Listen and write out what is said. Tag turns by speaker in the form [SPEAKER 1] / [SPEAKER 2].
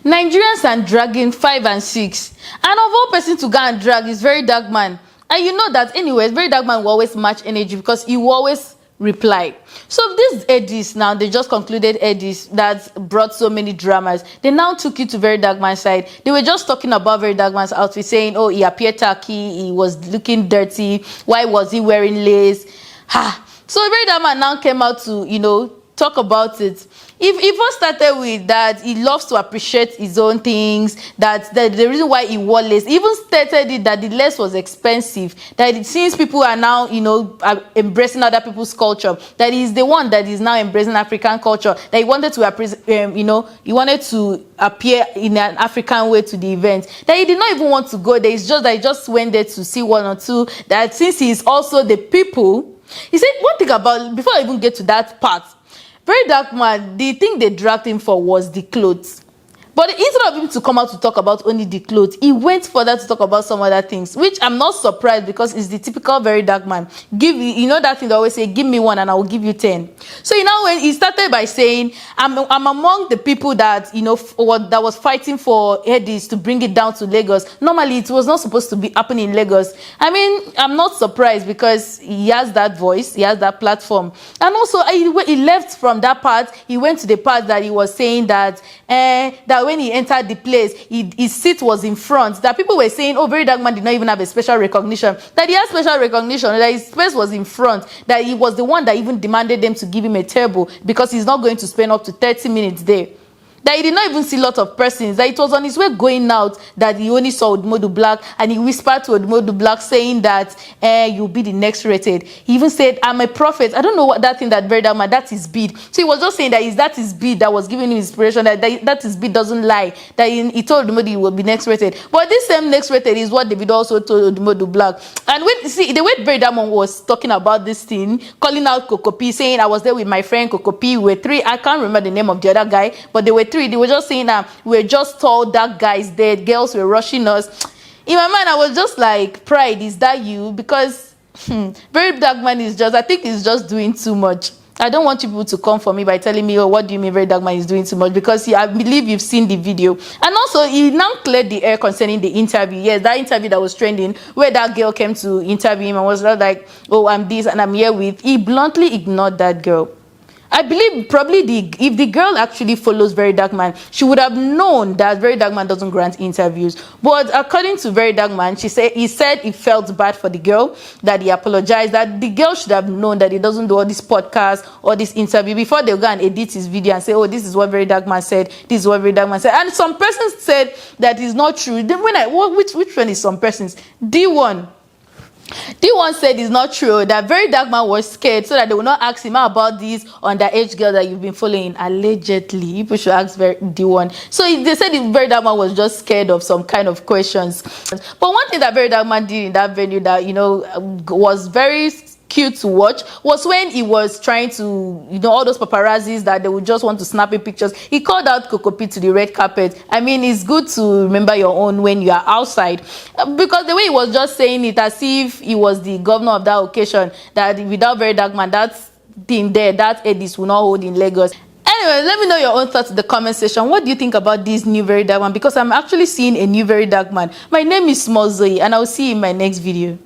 [SPEAKER 1] Nigerians are dragging 5 and 6, and of all person to go and drag is Very Dark Man. And you know that anyways, Very Dark Man will always match energy because he will always reply. So these Headies now, they just concluded Headies that brought so many dramas. They now took you to Very Dark Man's side. They were just talking about Very Dark Man's outfit, saying, oh, he appeared tacky, he was looking dirty, why was he wearing lace? Ha! So Very Dark Man now came out to, talk about it. If he first started with that he loves to appreciate his own things, that the reason why he wore lace, he even stated it that the lace was expensive, that since people are now are embracing other people's culture, that he's the one that is now embracing African culture, that he wanted to he wanted to appear in an African way to the event, that he did not even want to go there. It's just that he just went there to see one or two, that since he is also the people. He said one thing about, before I even get to that part, Very Dark Man, the thing they dragged him for was the clothes. But instead of him to come out to talk about only the clothes, he went further to talk about some other things, which I'm not surprised because it's the typical Very Dark Man. That thing they always say, give me one and I will give you 10. So when he started by saying, I'm among the people that that was fighting for Headies to bring it down to Lagos. Normally it was not supposed to be happening in Lagos. I mean, I'm not surprised because he has that voice, he has that platform. And also he left from that part, he went to the part that he was saying that when he entered the place, his seat was in front. That people were saying, oh, Very Dark Man did not even have a special recognition. That he had special recognition, that his space was in front, that he was the one that even demanded them to give him a table because he's not going to spend up to 30 minutes there. That he did not even see a lot of persons, that it was on his way going out that he only saw Odumodu Black, and he whispered to Odumodu Black saying that you'll be the next rated. He even said, I'm a prophet. I don't know what that thing that Very Dark Man, that's his bid. So he was just saying that his bid that was giving him inspiration, that his bid doesn't lie, that he told Odumodu he will be next rated. But this same next rated is what David also told Odumodu Black. And the way Very Dark Man was talking about this thing, calling out Kokopi, saying I was there with my friend Kokopi, we were 3, I can't remember the name of the other guy, but they were 3. They were just saying that we were just told that guy is dead, girls were rushing us. In my mind, I was just like, Pride, is that you? Because Very Dark Man I think he's just doing too much. I don't want you people to come for me by telling me, oh, what do you mean Very Dark Man is doing too much? Because I believe you've seen the video. And also, he now cleared the air concerning the interview. Yes, that interview that was trending, where that girl came to interview him and was like, oh, I'm this and I'm here with. He bluntly ignored that girl. I believe probably if the girl actually follows Very Dark Man, she would have known that Very Dark Man doesn't grant interviews. But according to Very Dark Man, he said he felt bad for the girl, that he apologized, that the girl should have known that he doesn't do all this podcast or this interview before they go and edit his video and say, oh, this is what Very Dark Man said, this is what Very Dark Man said. And some persons said that is not true. Then which one is some persons? D1 said it's not true, that Very Dark Man was scared so that they will not ask him about this underage girl that you've been following. Allegedly, people should ask D1. So they said Very Dark Man was just scared of some kind of questions. But one thing that Very Dark Man did in that venue that was very cute to watch was when he was trying to, all those paparazzis that they would just want to snap in pictures. He called out Kokopi to the red carpet. I mean, it's good to remember your own when you are outside, because the way he was just saying it as if he was the governor of that occasion, that without Very Dark Man, that thing there, that Headies will not hold in Lagos. Anyway, let me know your own thoughts in the comment section. What do you think about this new Very Dark Man? Because I'm actually seeing a new Very Dark Man. My name is Small Zoe, and I'll see you in my next video.